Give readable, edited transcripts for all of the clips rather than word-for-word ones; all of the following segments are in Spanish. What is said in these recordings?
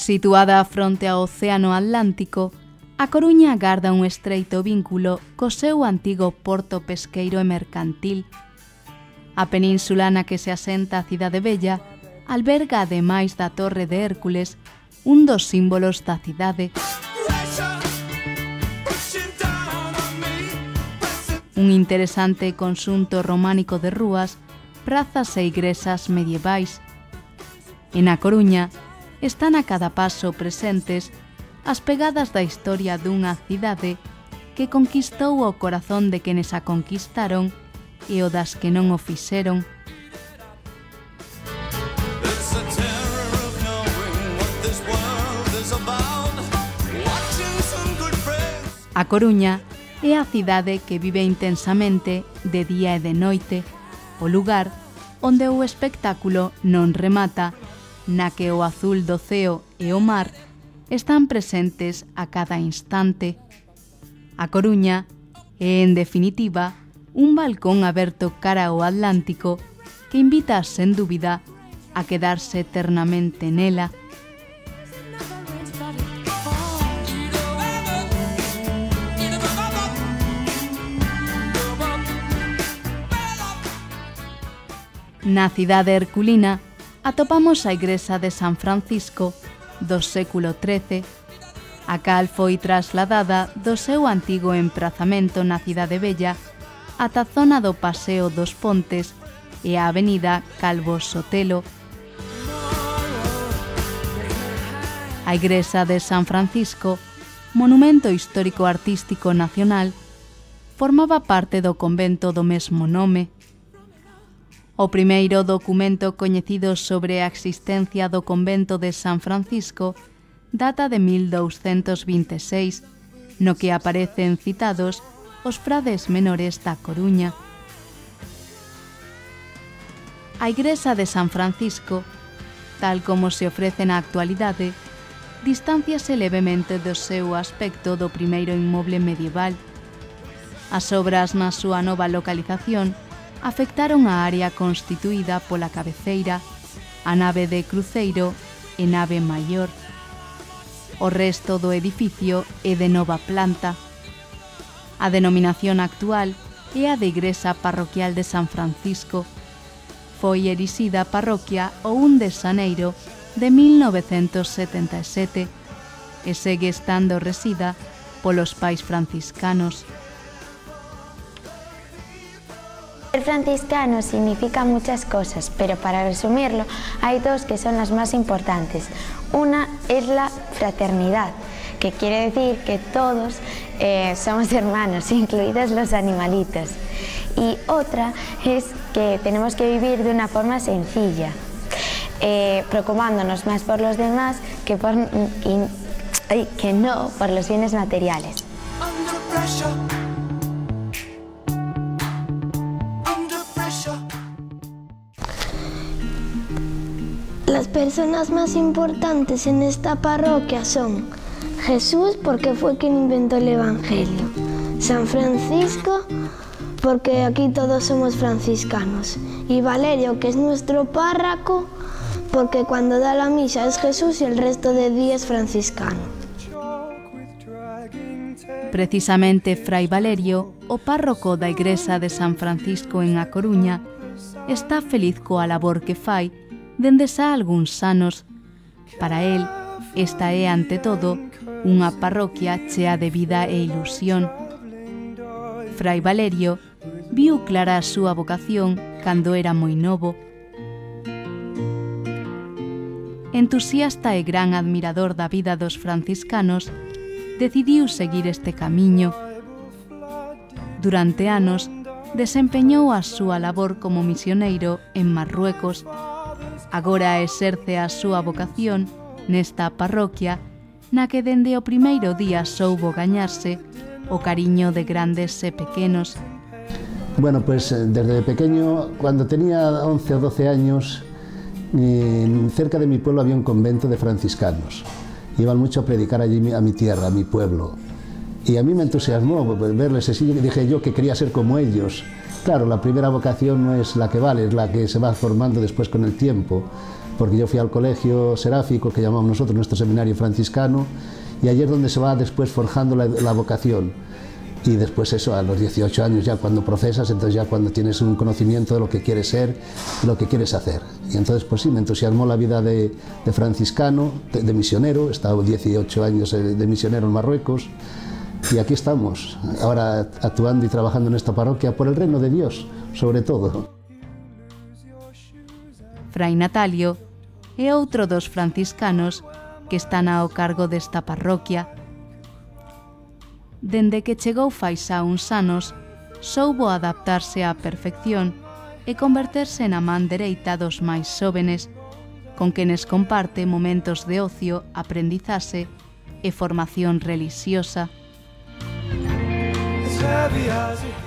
Situada fronte ao Océano Atlántico, A Coruña garda un estreito vínculo co seu antigo porto pesqueiro e mercantil. A península na que se asenta a Cidade Vella alberga, ademais da Torre de Hércules, un dos símbolos da cidade. Un interesante conxunto románico de rúas, prazas e igrexas medievais. En A Coruña están a cada paso presentes as pegadas da historia dunha cidade que conquistou o corazón de quenes a conquistaron e o das que non o fixeron. A Coruña é a cidade que vive intensamente de día e de noite, o lugar onde o espectáculo non remata, na que o azul do ceo e o mar están presentes a cada instante. A Coruña é, en definitiva, un balcón aberto cara ao Atlántico que invita, sen dúbida, a quedarse eternamente nela. Na cidade herculina atopamos a igrexa de San Francisco, do século XIII, a cal foi trasladada do seu antigo emprazamento na Cidade Vella ata a zona do Paseo dos Pontes e a avenida Calvo Sotelo. A igrexa de San Francisco, monumento histórico artístico nacional, formaba parte do convento do mesmo nome. O primeiro documento coñecido sobre a existencia do convento de San Francisco data de 1226, no que aparecen citados os frades menores da Coruña. A igrexa de San Francisco, tal como se ofrece na actualidade, distanciase levemente do seu aspecto do primeiro inmoble medieval. As obras na súa nova localización afectaron a área constituída pola cabeceira, a nave de cruceiro e nave maior. O resto do edificio é de nova planta. A denominación actual é a de Igrexa Parroquial de San Francisco. Foi erixida a parroquia o 1 de xaneiro de 1977 e segue estando resida polos pais franciscanos. Ser franciscano significa muchas cosas, pero para resumirlo hay dos que son las más importantes. Una es la fraternidad, que quiere decir que todos somos hermanos, incluidos los animalitos. Y otra es que tenemos que vivir de una forma sencilla, preocupándonos más por los demás que no por los bienes materiales. Las personas más importantes en esta parroquia son Jesús, porque fue quien inventó el Evangelio, San Francisco, porque aquí todos somos franciscanos, y Valerio, que es nuestro párroco, porque cuando da la misa es Jesús y el resto de días franciscano. Precisamente Fray Valerio, o párroco da igrexa de San Francisco en A Coruña, está feliz coa labor que fai dende xa algúns anos. Para él, esta é, ante todo, unha parroquia chea de vida e ilusión. Fray Valerio viu clara a súa vocación cando era moi novo. Entusiasta e gran admirador da vida dos franciscanos, decidiu seguir este camiño. Durante anos, desempeñou a súa labor como misioneiro en Marruecos. Agora exerce a súa vocación nesta parroquia na que dende o primeiro día soubo gañarse o cariño de grandes e pequenos. Bueno, pues desde pequeño, cuando tenía 11 o 12 años, cerca de mi pueblo había un convento de franciscanos. Iban mucho a predicar allí a mi tierra, a mi pueblo. Y a mí me entusiasmó verles así, dije yo que quería ser como ellos. Claro, la primera vocación no es la que vale, es la que se va formando después con el tiempo, porque yo fui al colegio seráfico, que llamamos nosotros nuestro seminario franciscano, y allí es donde se va después forjando la vocación. Y después eso, a los 18 años ya cuando profesas, entonces ya cuando tienes un conocimiento de lo que quieres ser y lo que quieres hacer. Y entonces pues sí, me entusiasmó la vida de franciscano, de misionero. He estado 18 años de misionero en Marruecos y aquí estamos, ahora actuando y trabajando en esta parroquia por el reino de Dios, sobre todo. Fray Natalio é outro dos franciscanos que están ao cargo desta parroquia. Dende que chegou fai xa uns anos, soubo adaptarse á perfección e converterse na man dereita dos máis xóvenes, con quenes comparte momentos de ocio, aprendizaxe e formación religiosa.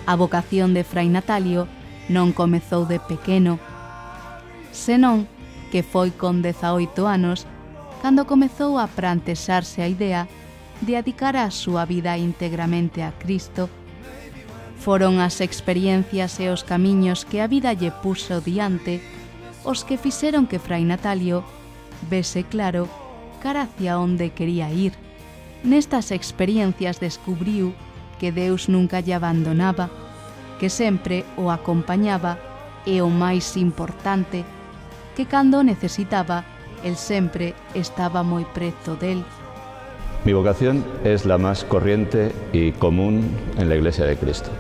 A vocación de Fray Natalio non comezou de pequeno, senón que foi con 18 anos cando comezou a plantexarse a idea de dedicar a súa vida íntegramente a Cristo. Foron as experiencias e os camiños que a vida lle puxo diante os que fixeron que Fray Natalio vese claro cara hacia onde quería ir. Nestas experiencias descubriu que Deus nunca lle abandonaba, que sempre o acompañaba e o máis importante, que cando necesitaba, el sempre estaba moi preto del. Mi vocación es la más corriente y común en la Iglesia de Cristo,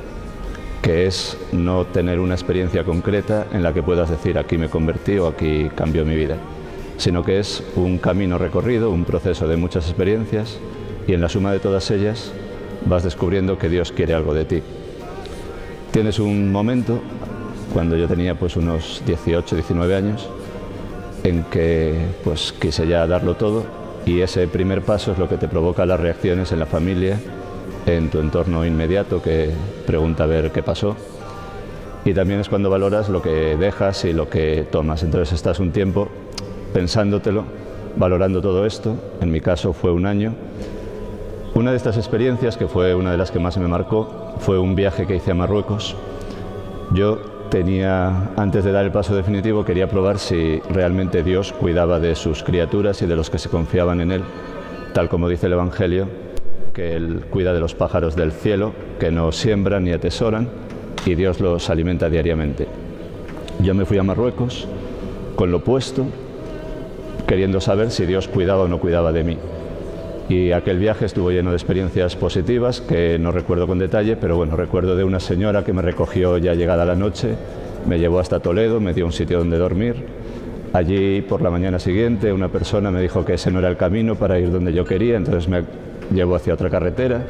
que es no tener una experiencia concreta en la que puedas decir aquí me convertí o aquí cambió mi vida, sino que es un camino recorrido, un proceso de muchas experiencias y en la suma de todas ellas vas descubriendo que Dios quiere algo de ti. Tienes un momento, cuando yo tenía pues unos 18, 19 años, en que pues quise ya darlo todo. Y ese primer paso es lo que te provoca las reacciones en la familia, en tu entorno inmediato, que pregunta a ver qué pasó. Y también es cuando valoras lo que dejas y lo que tomas. Entonces estás un tiempo pensándotelo, valorando todo esto. En mi caso fue un año. Una de estas experiencias, que fue una de las que más me marcó, fue un viaje que hice a Marruecos. Yo antes de dar el paso definitivo, quería probar si realmente Dios cuidaba de sus criaturas y de los que se confiaban en Él, tal como dice el Evangelio, que Él cuida de los pájaros del cielo, que no siembran ni atesoran, y Dios los alimenta diariamente. Yo me fui a Marruecos con lo opuesto, queriendo saber si Dios cuidaba o no cuidaba de mí. Y aquel viaje estuvo lleno de experiencias positivas que no recuerdo con detalle, pero bueno, recuerdo de una señora que me recogió ya llegada la noche, me llevó hasta Toledo, me dio un sitio donde dormir. Allí por la mañana siguiente una persona me dijo que ese no era el camino para ir donde yo quería, entonces me llevó hacia otra carretera,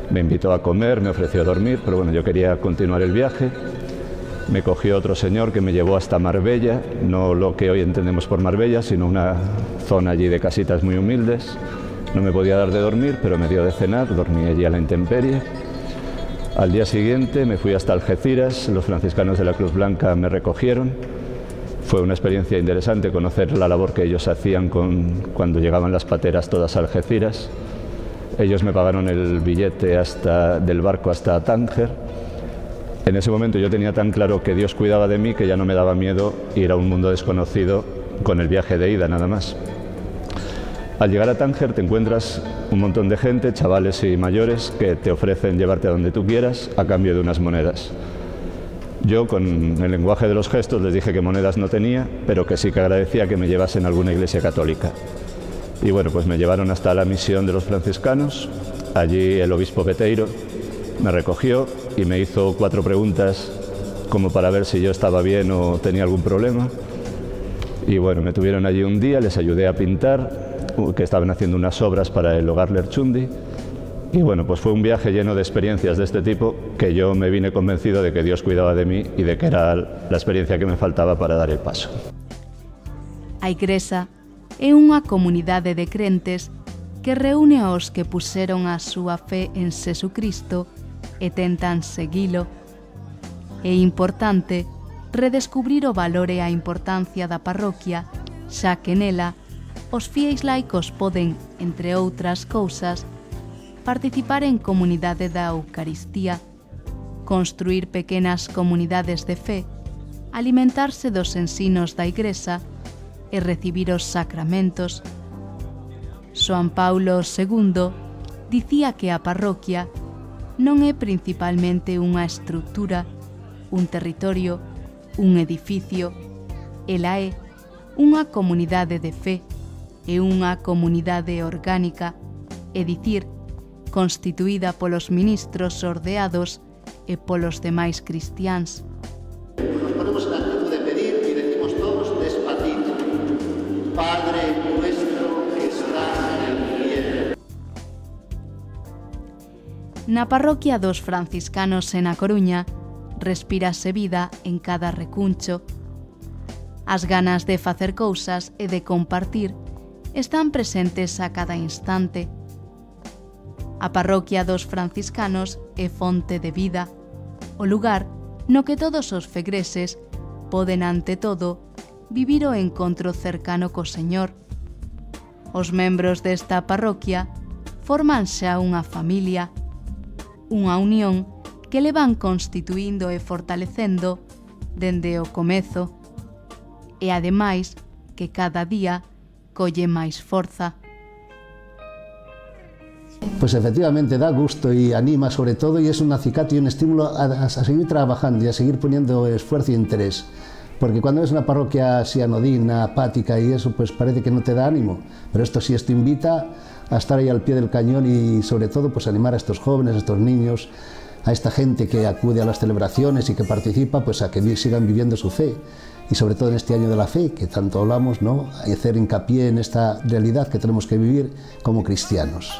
me invitó a comer, me ofreció dormir, pero bueno, yo quería continuar el viaje. Me cogió otro señor que me llevó hasta Marbella, no lo que hoy entendemos por Marbella, sino una zona allí de casitas muy humildes. No me podía dar de dormir, pero me dio de cenar, dormí allí a la intemperie. Al día siguiente me fui hasta Algeciras, los franciscanos de la Cruz Blanca me recogieron. Fue una experiencia interesante conocer la labor que ellos hacían cuando llegaban las pateras todas a Algeciras. Ellos me pagaron el billete del barco hasta Tánger. En ese momento yo tenía tan claro que Dios cuidaba de mí que ya no me daba miedo ir a un mundo desconocido con el viaje de ida nada más. Al llegar a Tánger te encuentras un montón de gente, chavales y mayores, que te ofrecen llevarte a donde tú quieras a cambio de unas monedas. Yo, con el lenguaje de los gestos, les dije que monedas no tenía, pero que sí que agradecía que me llevasen a alguna iglesia católica. Y bueno, pues me llevaron hasta la misión de los franciscanos. Allí el obispo Peteiro me recogió y me hizo 4 preguntas como para ver si yo estaba bien o tenía algún problema. Y bueno, me tuvieron allí un día, les ayudé a pintar, que estaban haciendo unas obras para el hogar Lerchundi. Y bueno, pues fue un viaje lleno de experiencias de este tipo que yo me vine convencido de que Dios cuidaba de mí y de que era la experiencia que me faltaba para dar el paso. A Igrexa é unha comunidade de crentes que reúne aos que puseron a súa fe en Xesucristo e tentan seguilo. É importante redescubrir o valor e a importancia da parroquia, xa que nela os fieis laicos poden, entre outras cousas, participar en comunidade da Eucaristía, construir pequenas comunidades de fe, alimentarse dos ensinos da Igrexa e recibir os sacramentos. Xoan Paulo II dicía que a parroquia non é principalmente unha estrutura, un territorio, un edificio. Ela é unha comunidade de fe e unha comunidade orgánica, é dicir, constituída polos ministros ordeados e polos demais cristiáns. Nos ponemos en actitud de pedir y decimos todos despacito: Padre nuestro que estás en el cielo. Na parroquia dos franciscanos en A Coruña respírase vida en cada recuncho. As ganas de facer cousas e de compartir están presentes a cada instante. A parroquia dos franciscanos é fonte de vida, o lugar no que todos os fegreses poden, ante todo, vivir o encontro cercano co Señor. Os membros desta parroquia forman xa unha familia, unha unión que le van constituindo e fortalecendo dende o comezo, e ademais que cada día colle máis forza. Pues efectivamente da gusto y anima sobre todo, y es un acicate y un estímulo a seguir trabajando y a seguir poniendo esfuerzo y interés. Porque cuando es una parroquia así anodina, apática y eso, pues parece que no te da ánimo. Pero esto sí, esto invita a estar ahí al pie del cañón y sobre todo pues animar a estos jóvenes, a estos niños, a esta gente que acude a las celebraciones y que participa, pues a que sigan viviendo su fe. Y sobre todo en este año de la fe, que tanto hablamos, ¿no? Y hacer hincapié en esta realidad que tenemos que vivir como cristianos.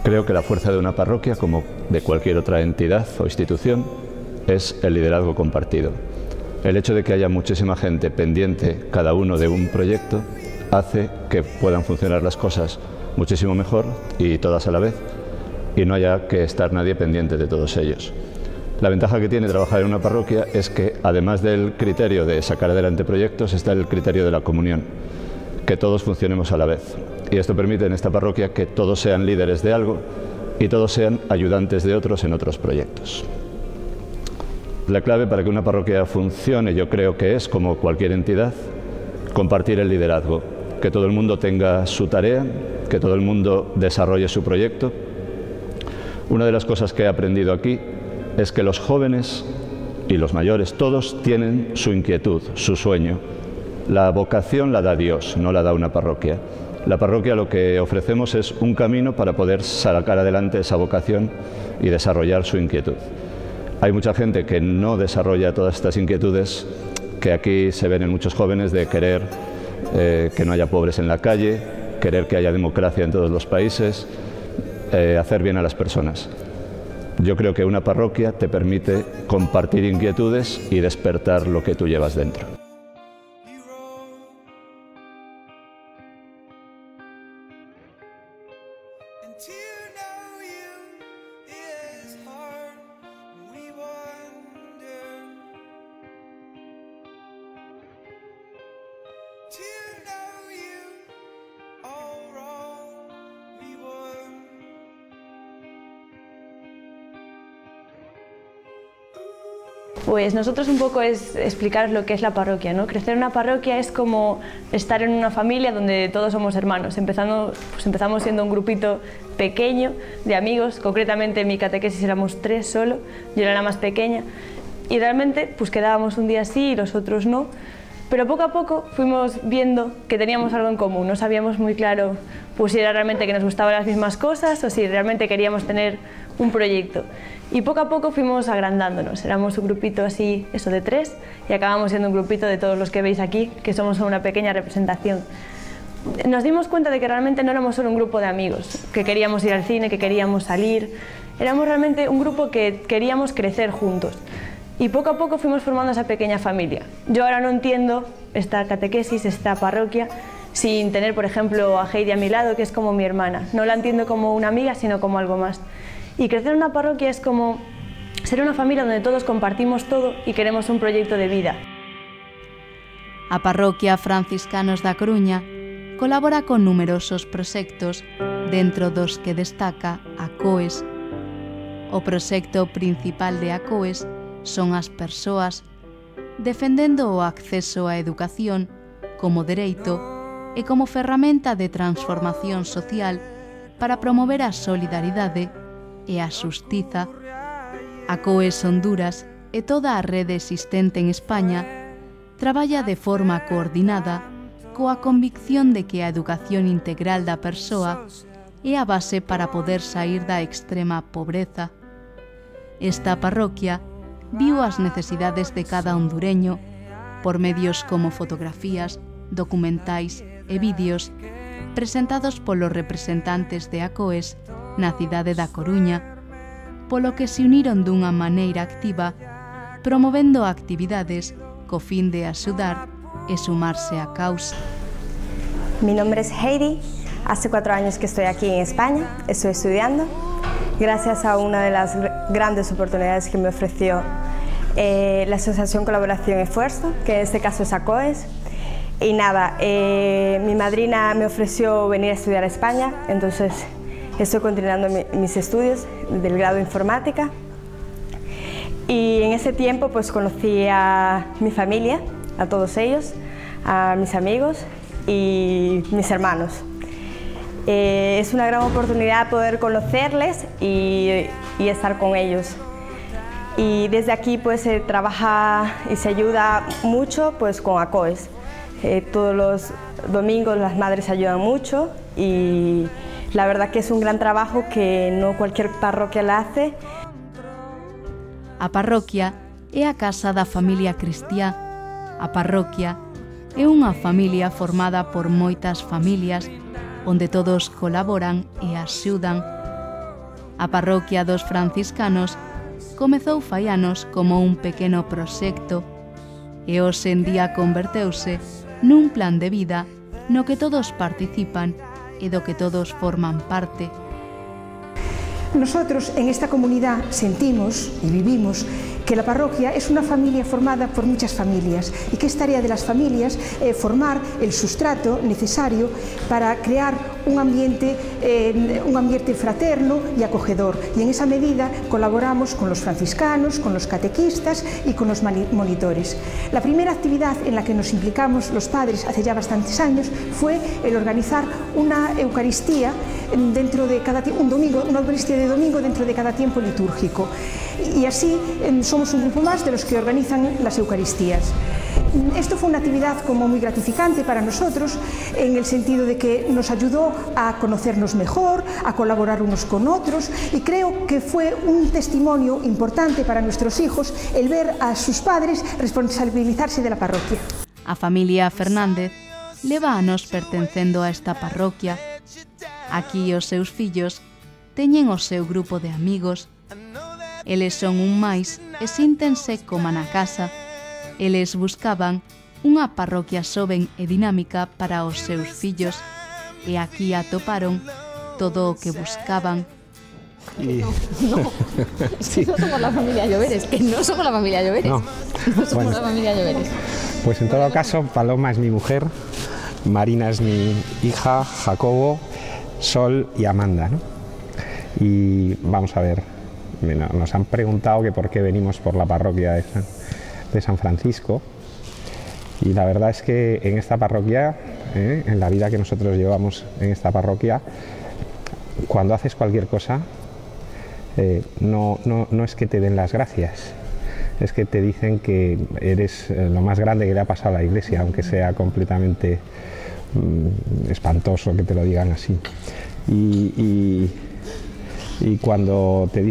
Creo que la fuerza de una parroquia, como de cualquier otra entidad o institución, es el liderazgo compartido. El hecho de que haya muchísima gente pendiente, cada uno de un proyecto, hace que puedan funcionar las cosas muchísimo mejor y todas a la vez, y no haya que estar nadie pendiente de todos ellos. La ventaja que tiene trabajar en una parroquia es que, además del criterio de sacar adelante proyectos, está el criterio de la comunión, que todos funcionemos a la vez. Y esto permite en esta parroquia que todos sean líderes de algo y todos sean ayudantes de otros en otros proyectos. La clave para que una parroquia funcione, yo creo que es, como cualquier entidad, compartir el liderazgo, que todo el mundo tenga su tarea, que todo el mundo desarrolle su proyecto. Una de las cosas que he aprendido aquí es que los jóvenes y los mayores, todos tienen su inquietud, su sueño. La vocación la da Dios, no la da una parroquia. La parroquia lo que ofrecemos es un camino para poder sacar adelante esa vocación y desarrollar su inquietud. Hay mucha gente que no desarrolla todas estas inquietudes que aquí se ven en muchos jóvenes, de querer que no haya pobres en la calle, querer que haya democracia en todos los países, hacer bien a las personas. Yo creo que una parroquia te permite compartir inquietudes y despertar lo que tú llevas dentro. Pues nosotros un poco es explicaros lo que es la parroquia, ¿no? Crecer en una parroquia es como estar en una familia donde todos somos hermanos. Empezamos siendo un grupito pequeño de amigos, concretamente en mi catequesis éramos 3 solo, yo era la más pequeña, y realmente pues quedábamos un día sí y los otros no, pero poco a poco fuimos viendo que teníamos algo en común, no sabíamos muy claro pues si era realmente que nos gustaban las mismas cosas o si realmente queríamos tener un proyecto. Y poco a poco fuimos agrandándonos, éramos un grupito así, eso de 3, y acabamos siendo un grupito de todos los que veis aquí, que somos una pequeña representación. Nos dimos cuenta de que realmente no éramos solo un grupo de amigos, que queríamos ir al cine, que queríamos salir, éramos realmente un grupo que queríamos crecer juntos. Y poco a poco fuimos formando esa pequeña familia. Yo ahora no entiendo esta catequesis, esta parroquia, sin tener, por ejemplo, a Heidi a mi lado, que es como mi hermana. No la entiendo como una amiga, sino como algo más. Y crecer en una parroquia es como ser una familia donde todos compartimos todo y queremos un proyecto de vida. A parroquia Franciscanos da Coruña colabora con numerosos proxectos, dentro dos que destaca ACOES. O proxecto principal de ACOES son as persoas, defendendo o acceso á educación como dereito e como ferramenta de transformación social para promover a solidaridade e a xustiza. ACOES Honduras e toda a rede existente en España traballa de forma coordinada coa convicción de que a educación integral da persoa é a base para poder saír da extrema pobreza. Esta parroquia viu as necesidades de cada hondureño por medios como fotografías, documentais e vídeos presentados polos representantes de ACOES na cidade da Coruña, polo que se uniron dunha maneira activa, promovendo actividades co fin de axudar e sumarse á causa. Mi nombre es Heidi, hace 4 años que estoy aquí en España, estoy estudiando, gracias a una de las grandes oportunidades que me ofreció la Asociación Colaboración Esfuerzo, que en este caso es ACOES. Y nada, mi madrina me ofreció venir a estudiar a España, entonces estoy continuando mis estudios del grado de informática. Y en ese tiempo pues conocí a mi familia, a todos ellos, a mis amigos y mis hermanos. Es una gran oportunidad poder conocerles y estar con ellos. Y desde aquí pues se trabaja y se ayuda mucho pues con ACOES. Todos los domingos las madres ayudan mucho y la verdad que es un gran trabajo que no cualquier parroquia la hace. A parroquia é a casa da familia cristiá. A parroquia é unha familia formada por moitas familias onde todos colaboran e axudan. A parroquia dos franciscanos comezou fai anos como un pequeno proxecto e hoxe en día converteuse nun plan de vida no que todos participan e do que todos forman parte. Nosotros en esta comunidad sentimos y vivimos que la parroquia es una familia formada por muchas familias y que es tarea de las familias formar el sustrato necesario para crear un ambiente fraterno y acogedor, y en esa medida colaboramos con los franciscanos, con los catequistas y con los monitores. La primera actividad en la que nos implicamos los padres hace ya bastantes años fue el organizar una Eucaristía dentro de cada un domingo, una Eucaristía de domingo dentro de cada tiempo litúrgico, y así somos un grupo más de los que organizan las Eucaristías. Esto fue una actividad como muy gratificante para nosotros en el sentido de que nos ayudó a conocernos mejor, a colaborar unos con otros, y creo que fue un testimonio importante para nuestros hijos el ver a sus padres responsabilizarse de la parroquia. A familia Fernández leva anos pertencendo a esta parroquia. Aquí os seus fillos teñen o seu grupo de amigos. Eles son un máis e síntense como na casa. Eles buscaban unha parroquia xoven e dinámica para os seus fillos e aquí atoparon todo o que buscaban. No, es que no somos la familia Lloveres, que no somos la familia Lloveres. No somos la familia Lloveres. Pues en todo caso, Paloma es mi mujer, Marina es mi hija, Jacobo, Sol y Amanda, ¿no? Y vamos a ver, nos han preguntado que por qué venimos por la parroquia de San Francisco, y la verdad es que en esta parroquia, en la vida que nosotros llevamos en esta parroquia, cuando haces cualquier cosa, no es que te den las gracias, es que te dicen que eres lo más grande que le ha pasado a la Iglesia, aunque sea completamente espantoso que te lo digan así. Y cuando te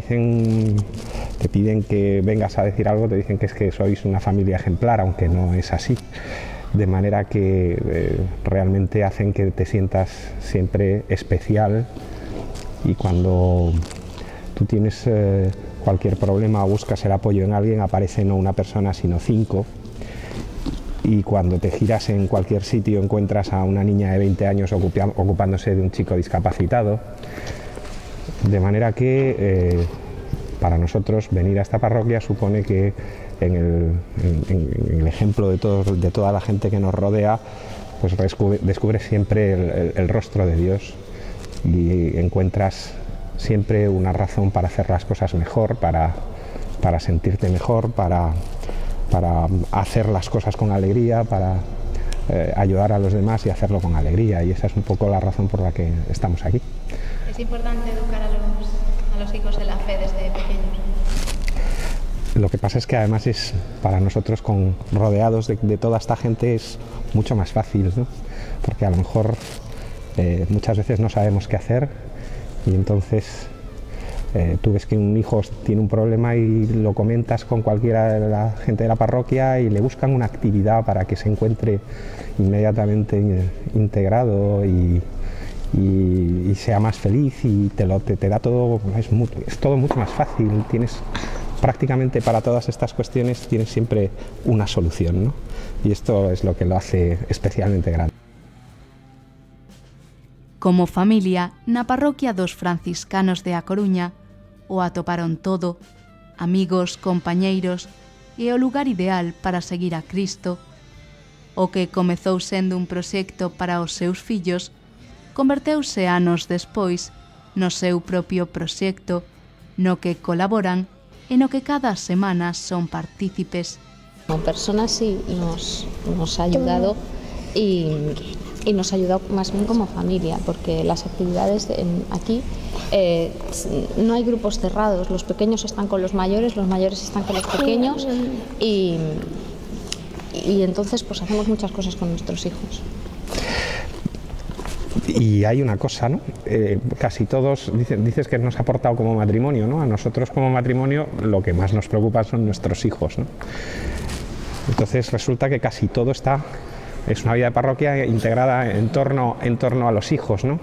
piden que vengas a decir algo, te dicen que es que sois una familia ejemplar, aunque no es así. De manera que realmente hacen que te sientas siempre especial, y cuando tú tienes cualquier problema o buscas el apoyo en alguien, aparece no una persona sino 5. Y cuando te giras en cualquier sitio encuentras a una niña de 20 años ocupándose de un chico discapacitado. De manera que para nosotros venir a esta parroquia supone que en el ejemplo de toda la gente que nos rodea, pues descubres siempre el rostro de Dios y encuentras siempre una razón para hacer las cosas mejor, para sentirte mejor, para hacer las cosas con alegría, para ayudar a los demás y hacerlo con alegría, y esa es un poco la razón por la que estamos aquí. Es importante educar a los hijos en la fe desde pequeños. Lo que pasa es que además para nosotros, rodeados de toda esta gente, es mucho más fácil, ¿no? Porque a lo mejor muchas veces no sabemos qué hacer, y entonces tú ves que un hijo tiene un problema y lo comentas con cualquiera de la gente de la parroquia y le buscan una actividad para que se encuentre inmediatamente integrado y sea más feliz, y te da todo, es todo mucho más fácil. Tienes prácticamente para todas estas cuestiones tienes siempre una solución, ¿no? Y esto es lo que lo hace especialmente grande. Como familia, na parroquia dos franciscanos de A Coruña o atoparon todo, amigos, compañeiros e o lugar ideal para seguir a Cristo. O que comezou sendo un proxecto para os seus fillos, converteuse anos despois no seu propio proxecto, no que colaboran e no que cada semana son partícipes. Como personas sí nos ha ayudado y nos ha ayudado más bien como familia, porque las actividades aquí no hay grupos cerrados, los pequeños están con los mayores están con los pequeños y entonces pues hacemos muchas cosas con nuestros hijos. Y hay una cosa, ¿no? Casi todos, dices que nos ha aportado como matrimonio, ¿no? A nosotros como matrimonio lo que más nos preocupa son nuestros hijos, ¿no? Entonces resulta que casi todo es una vida de parroquia integrada en torno a los hijos, ¿no?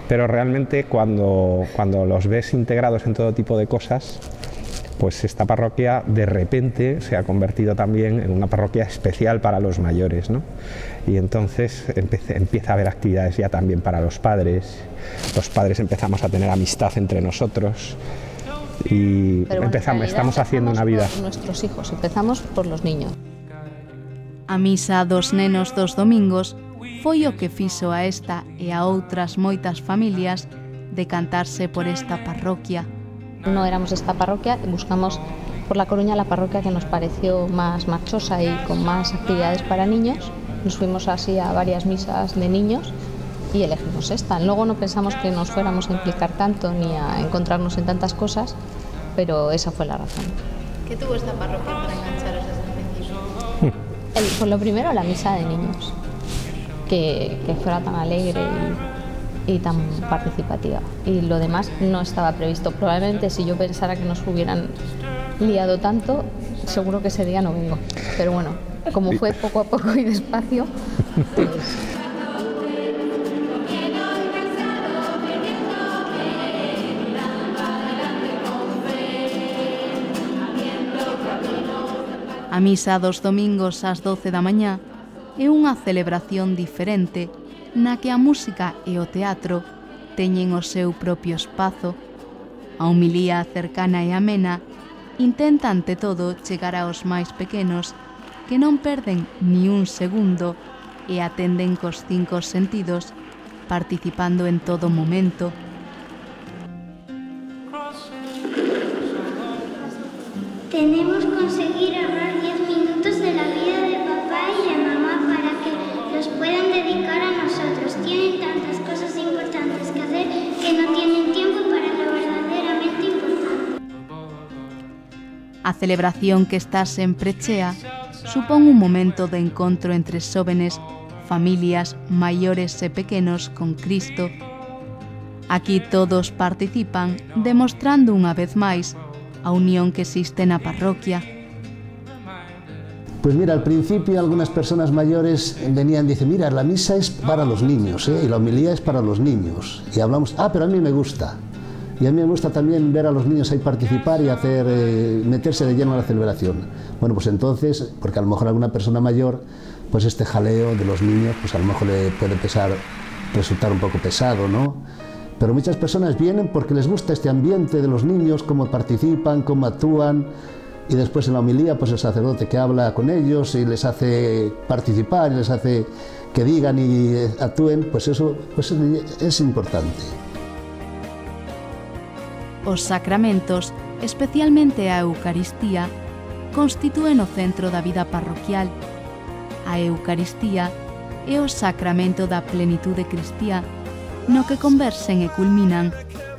Pero realmente cuando los ves integrados en todo tipo de cosas, pues esta parroquia de repente se ha convertido también en una parroquia especial para los mayores, ¿no? Y entonces empieza a haber actividades ya también para los padres empezamos a tener amistad entre nosotros y estamos haciendo una vida. Por nuestros hijos, empezamos por los niños. A misa dos nenos dos domingos foi o que fixo a esta e a outras moitas familias decantarse por esta parroquia. No éramos esta parroquia, buscamos por La Coruña la parroquia que nos pareció más marchosa y con más actividades para niños. Nos fuimos así a varias misas de niños y elegimos esta. Luego no pensamos que nos fuéramos a implicar tanto ni a encontrarnos en tantas cosas, pero esa fue la razón. ¿Qué tuvo esta parroquia para engancharos desde el principio? Pues lo primero, la misa de niños, que fuera tan alegre y tan participativa. Y lo demás no estaba previsto. Probablemente si yo pensara que nos hubieran liado tanto, seguro que ese día no vengo. Pero bueno, como fue poco a poco y despacio, pues... A misa dos domingos ás 12 da mañá é unha celebración diferente na que a música e o teatro teñen o seu propio espazo. A homilía cercana e amena intenta ante todo chegar aos máis pequenos que non perden ni un segundo e atenden cos 5 sentidos, participando en todo momento. Tenemos que conseguir ahorrar 10 minutos de la vida de papá y de mamá para que los puedan dedicar a nosotros. Tienen tantas cosas importantes que hacer que no tienen tiempo para lo verdaderamente importante. A celebración que está sempre chea supón un momento de encontro entre xóvenes, familias, maiores e pequenos con Cristo. Aquí todos participan, demostrando unha vez máis a unión que existe na parroquia. Pues mira, al principio algunas personas mayores venían y dicen, mira, la misa es para los niños, y la homilía es para los niños. Y hablamos, pero a mí me gusta. Y a mí me gusta también ver a los niños ahí participar y hacer, meterse de lleno en la celebración. Bueno, pues entonces, porque a lo mejor alguna persona mayor, pues este jaleo de los niños, pues a lo mejor le puede resultar un poco pesado, ¿no? Pero muchas personas vienen porque les gusta este ambiente de los niños, cómo participan, cómo actúan, y después en la homilía pues el sacerdote que habla con ellos y les hace participar, y les hace que digan y actúen, pues eso pues es importante. Os sacramentos, especialmente a Eucaristía, constitúen o centro da vida parroquial. A Eucaristía é o sacramento da plenitude cristiá, no que conversen e culminan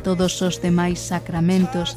todos os demais sacramentos